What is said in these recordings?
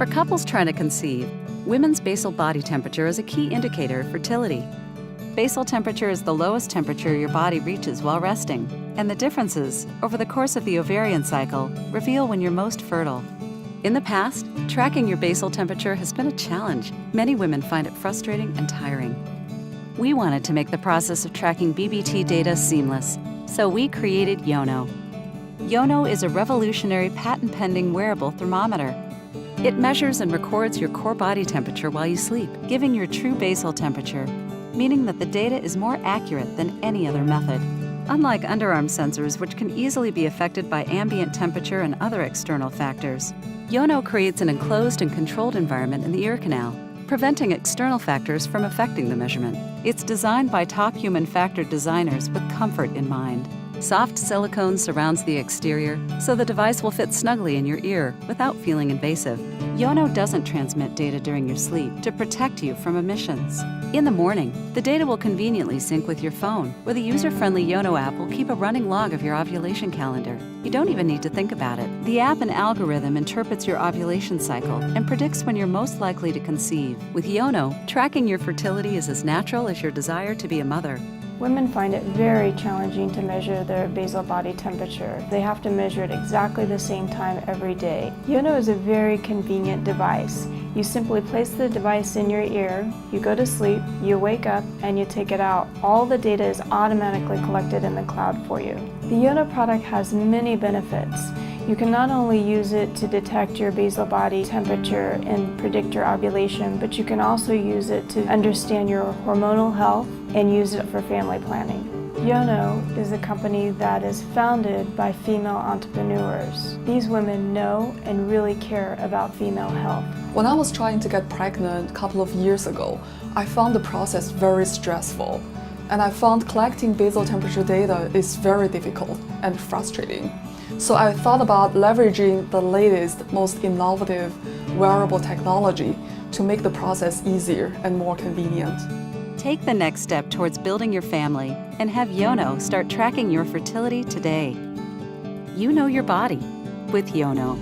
For couples trying to conceive, women's basal body temperature is a key indicator of fertility. Basal temperature is the lowest temperature your body reaches while resting, and the differences over the course of the ovarian cycle reveal when you're most fertile. In the past, tracking your basal temperature has been a challenge. Many women find it frustrating and tiring. We wanted to make the process of tracking BBT data seamless, so we created Yono. Yono is a revolutionary patent-pending wearable thermometer. It measures and records your core body temperature while you sleep, giving your true basal temperature, meaning that the data is more accurate than any other method. Unlike underarm sensors, which can easily be affected by ambient temperature and other external factors, Yono creates an enclosed and controlled environment in the ear canal, preventing external factors from affecting the measurement. It's designed by top human factor designers with comfort in mind. Soft silicone surrounds the exterior, so the device will fit snugly in your ear without feeling invasive. Yono doesn't transmit data during your sleep to protect you from emissions. In the morning, the data will conveniently sync with your phone, where the user-friendly Yono app will keep a running log of your ovulation calendar. You don't even need to think about it. The app and algorithm interprets your ovulation cycle and predicts when you're most likely to conceive. With Yono, tracking your fertility is as natural as your desire to be a mother. Women find it very challenging to measure their basal body temperature. They have to measure it exactly the same time every day. Yono is a very convenient device. You simply place the device in your ear, you go to sleep, you wake up, and you take it out. All the data is automatically collected in the cloud for you. The Yono product has many benefits. You can not only use it to detect your basal body temperature and predict your ovulation, but you can also use it to understand your hormonal health and use it for family planning. Yono is a company that is founded by female entrepreneurs. These women know and really care about female health. When I was trying to get pregnant a couple of years ago, I found the process very stressful. And I found collecting basal temperature data is very difficult and frustrating. So I thought about leveraging the latest, most innovative wearable technology to make the process easier and more convenient. Take the next step towards building your family and have Yono start tracking your fertility today. You know your body with Yono.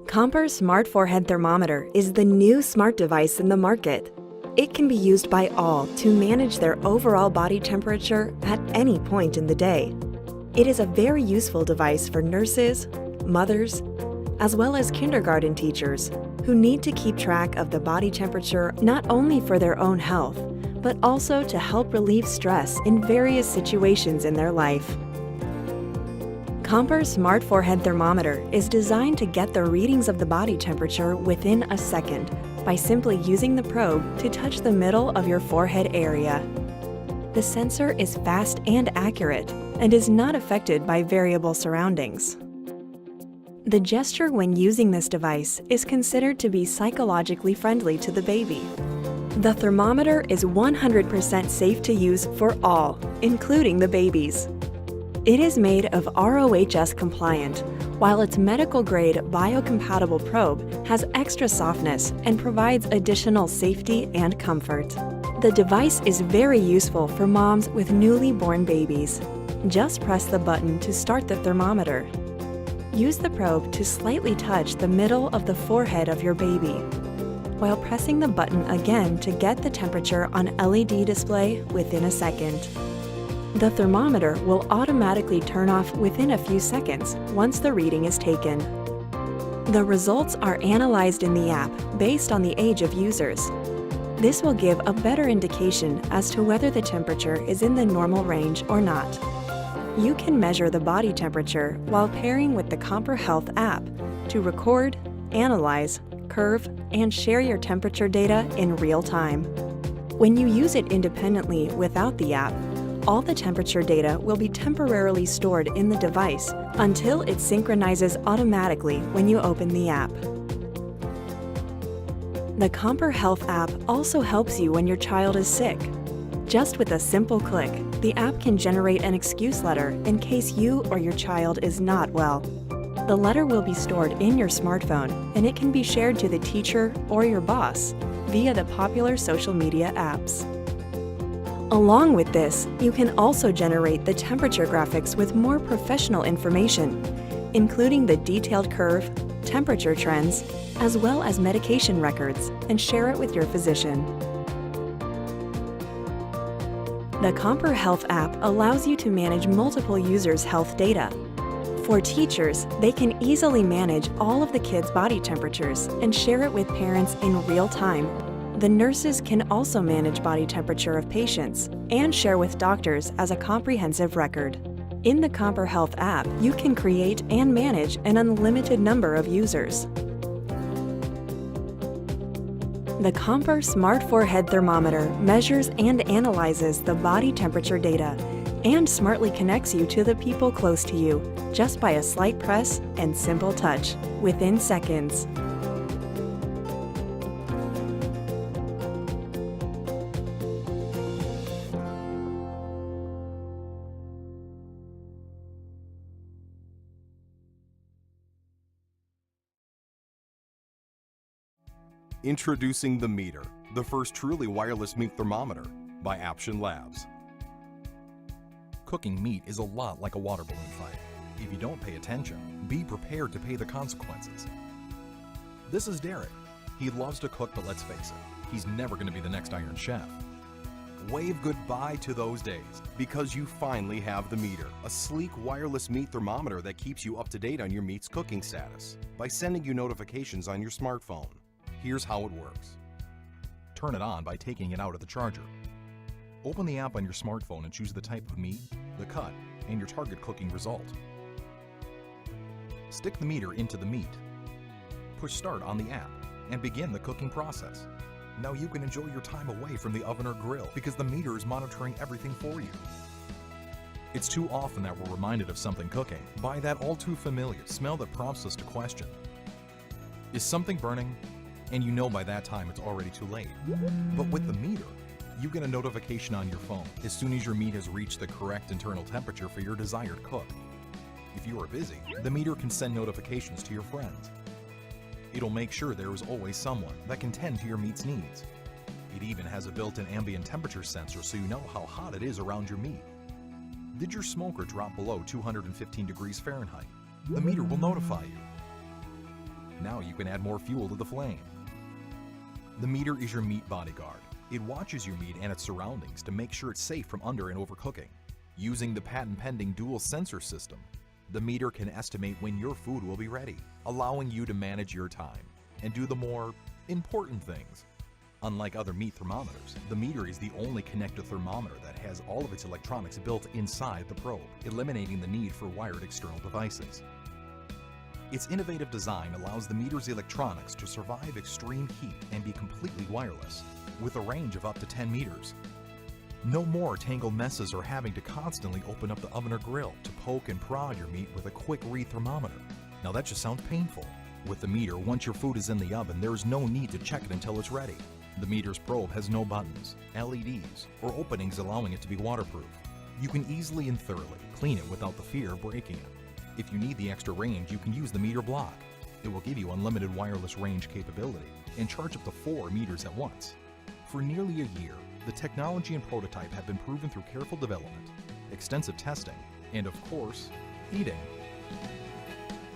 Comper Smart Forehead Thermometer is the new smart device in the market. It can be used by all to manage their overall body temperature at any point in the day. It is a very useful device for nurses, mothers, as well as kindergarten teachers who need to keep track of the body temperature not only for their own health, but also to help relieve stress in various situations in their life. Comper Smart Forehead Thermometer is designed to get the readings of the body temperature within a second by simply using the probe to touch the middle of your forehead area. The sensor is fast and accurate and is not affected by variable surroundings. The gesture when using this device is considered to be psychologically friendly to the baby. The thermometer is 100% safe to use for all, including the babies. It is made of RoHS compliant, while its medical-grade biocompatible probe has extra softness and provides additional safety and comfort. The device is very useful for moms with newly born babies. Just press the button to start the thermometer. Use the probe to slightly touch the middle of the forehead of your baby, while pressing the button again to get the temperature on LED display within a second. The thermometer will automatically turn off within a few seconds once the reading is taken. The results are analyzed in the app based on the age of users. This will give a better indication as to whether the temperature is in the normal range or not. You can measure the body temperature while pairing with the Comper Health app to record, analyze, curve, and share your temperature data in real time. When you use it independently without the app, all the temperature data will be temporarily stored in the device until it synchronizes automatically when you open the app. The Comper Health app also helps you when your child is sick. Just with a simple click, the app can generate an excuse letter in case you or your child is not well. The letter will be stored in your smartphone, and it can be shared to the teacher or your boss via the popular social media apps. Along with this, you can also generate the temperature graphics with more professional information, including the detailed curve, temperature trends, as well as medication records, and share it with your physician. The Compare Health app allows you to manage multiple users' health data. For teachers, they can easily manage all of the kids' body temperatures and share it with parents in real time. The nurses can also manage body temperature of patients and share with doctors as a comprehensive record. In the Compare Health app, you can create and manage an unlimited number of users. The Compare Smart Forehead Thermometer measures and analyzes the body temperature data and smartly connects you to the people close to you just by a slight press and simple touch within seconds. Introducing the Meter, the first truly wireless meat thermometer by Invention Labs. Cooking meat is a lot like a water balloon fight. If you don't pay attention, be prepared to pay the consequences. This is Derek. He loves to cook, but let's face it, he's never going to be the next Iron Chef. Wave goodbye to those days because you finally have the Meter, a sleek wireless meat thermometer that keeps you up to date on your meat's cooking status by sending you notifications on your smartphone. Here's how it works. Turn it on by taking it out of the charger. Open the app on your smartphone and choose the type of meat, the cut, and your target cooking result. Stick the meter into the meat. Push start on the app and begin the cooking process. Now you can enjoy your time away from the oven or grill because the meter is monitoring everything for you. It's too often that we're reminded of something cooking by that all too familiar smell that prompts us to question. Is something burning? And you know by that time it's already too late. But with the meter, you get a notification on your phone as soon as your meat has reached the correct internal temperature for your desired cook. If you are busy, the meter can send notifications to your friends. It'll make sure there is always someone that can tend to your meat's needs. It even has a built-in ambient temperature sensor so you know how hot it is around your meat. Did your smoker drop below 215 degrees Fahrenheit? The meter will notify you. Now you can add more fuel to the flame. The meter is your meat bodyguard. It watches your meat and its surroundings to make sure it's safe from under and overcooking. Using the patent-pending dual sensor system, the meter can estimate when your food will be ready, allowing you to manage your time and do the more important things. Unlike other meat thermometers, the meter is the only connected thermometer that has all of its electronics built inside the probe, eliminating the need for wired external devices. Its innovative design allows the meter's electronics to survive extreme heat and be completely wireless, with a range of up to 10 meters. No more tangled messes or having to constantly open up the oven or grill to poke and prod your meat with a quick read thermometer. Now that just sounds painful. With the meter, once your food is in the oven, there is no need to check it until it's ready. The meter's probe has no buttons, LEDs, or openings allowing it to be waterproof. You can easily and thoroughly clean it without the fear of breaking it. If you need the extra range, you can use the meter block. It will give you unlimited wireless range capability and charge up to 4 meters at once. For nearly a year, the technology and prototype have been proven through careful development, extensive testing, and of course, eating.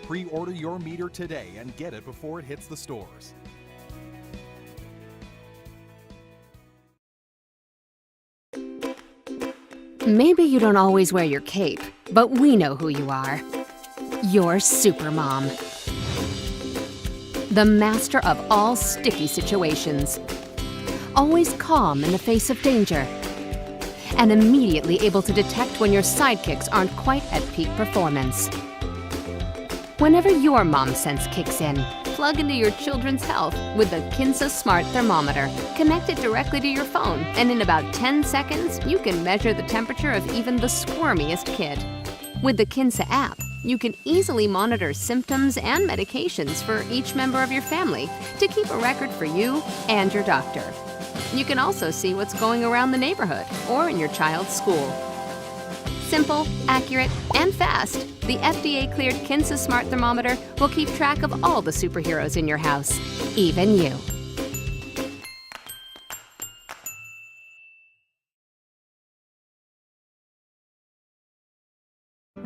Pre-order your meter today and get it before it hits the stores. Maybe you don't always wear your cape, but we know who you are. You're Supermom. The master of all sticky situations. Always calm in the face of danger. And immediately able to detect when your sidekicks aren't quite at peak performance. Whenever your mom sense kicks in, plug into your children's health with the Kinsa Smart Thermometer. Connect it directly to your phone, and in about 10 seconds, you can measure the temperature of even the squirmiest kid. With the Kinsa app, you can easily monitor symptoms and medications for each member of your family to keep a record for you and your doctor. You can also see what's going around the neighborhood or in your child's school. Simple, accurate, and fast, the FDA-cleared Kinsa Smart Thermometer will keep track of all the superheroes in your house, even you.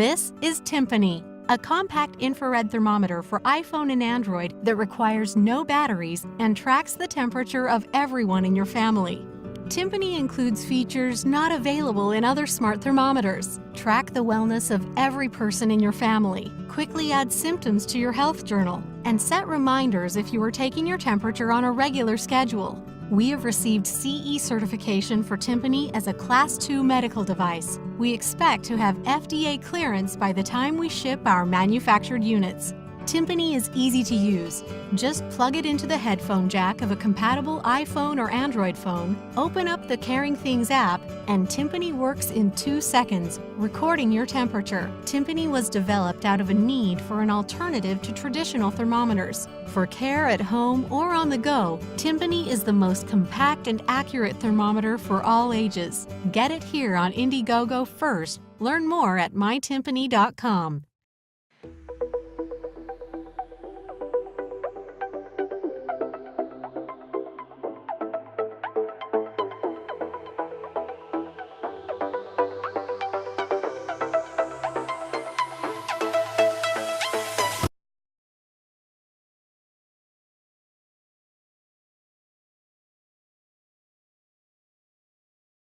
This is Timpani, a compact infrared thermometer for iPhone and Android that requires no batteries and tracks the temperature of everyone in your family. Timpani includes features not available in other smart thermometers. Track the wellness of every person in your family. Quickly add symptoms to your health journal and set reminders if you are taking your temperature on a regular schedule. We have received CE certification for Timpani as a Class 2 medical device. We expect to have FDA clearance by the time we ship our manufactured units. Timpani is easy to use. Just plug it into the headphone jack of a compatible iPhone or Android phone, open up the Caring Things app, and Timpani works in 2 seconds, recording your temperature. Timpani was developed out of a need for an alternative to traditional thermometers. For care at home or on the go, Timpani is the most compact and accurate thermometer for all ages. Get it here on Indiegogo first. Learn more at mytimpani.com.